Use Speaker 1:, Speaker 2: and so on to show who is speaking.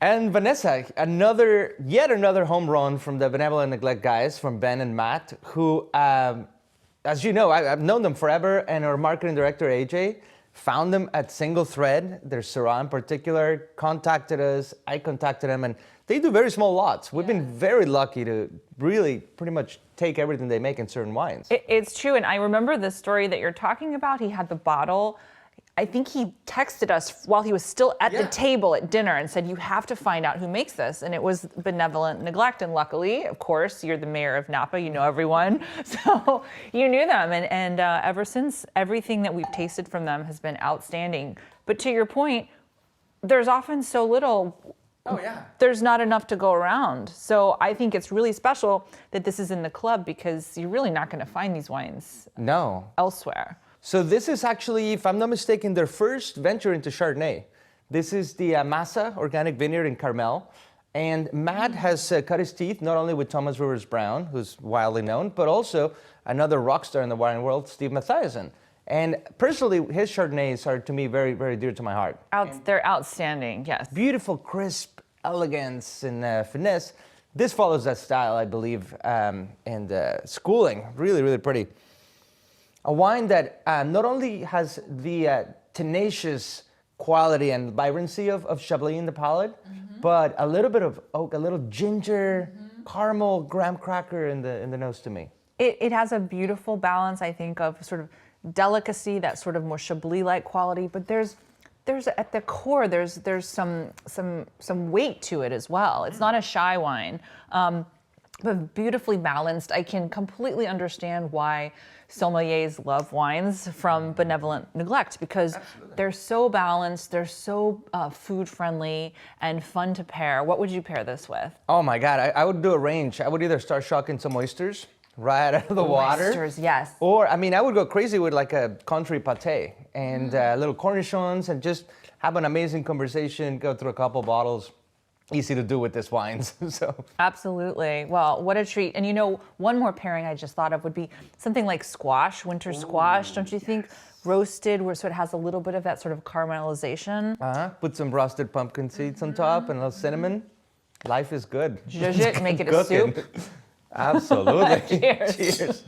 Speaker 1: And Vanessa, yet another home run from the Benevolent Neglect guys, from Ben and Matt, who, as you know, I've known them forever, and our marketing director, AJ, found them at Single Thread, their Syrah in particular, contacted us, I contacted them, and they do very small lots. We've been very lucky to really pretty much take everything they make in certain wines.
Speaker 2: It's true, and I remember the story that you're talking about. He had the bottle. I think he texted us while he was still at the table at dinner and said, you have to find out who makes this. And it was Benevolent Neglect. And luckily, of course, you're the mayor of Napa. You know everyone. So you knew them. And ever since, everything that we've tasted from them has been outstanding. But to your point, there's often so little.
Speaker 1: Oh, yeah.
Speaker 2: There's not enough to go around. So I think it's really special that this is in the club, because you're really not going to find these wines elsewhere.
Speaker 1: So this is actually, if I'm not mistaken, their first venture into Chardonnay. This is the Massa organic vineyard in Carmel. And Matt has cut his teeth not only with Thomas Rivers Brown, who's widely known, but also another rock star in the wine world, Steve Mathiasen. And personally, his Chardonnays are, to me, very, very dear to my heart.
Speaker 2: They're outstanding, yes.
Speaker 1: Beautiful, crisp elegance and finesse. This follows that style, I believe, and schooling. Really, really pretty. A wine that not only has the tenacious quality and vibrancy of Chablis in the palate, but a little bit of oak, a little ginger, caramel, graham cracker in the nose to me.
Speaker 2: It has a beautiful balance, I think, of sort of delicacy, that sort of more Chablis-like quality, but there's at the core, there's some weight to it as well. It's not a shy wine, but beautifully balanced. I can completely understand why sommeliers love wines from Benevolent Neglect, because they're so balanced, they're so food-friendly and fun to pair. What would you pair this with?
Speaker 1: Oh my God, I would do a range. I would either start shucking some oysters right out of the water.
Speaker 2: Oysters, yes.
Speaker 1: Or, I mean, I would go crazy with like a country pate and little cornichons, and just have an amazing conversation, go through a couple bottles. Easy to do with this wines. So
Speaker 2: absolutely. Well, what a treat. And you know, one more pairing I just thought of would be something like squash, winter squash. Don't you think? Roasted, where so it has a little bit of that sort of caramelization.
Speaker 1: Put some roasted pumpkin seeds on top and a little cinnamon. Life is good.
Speaker 2: Zhuzh it, make it a soup.
Speaker 1: Absolutely.
Speaker 2: Cheers.
Speaker 1: Cheers.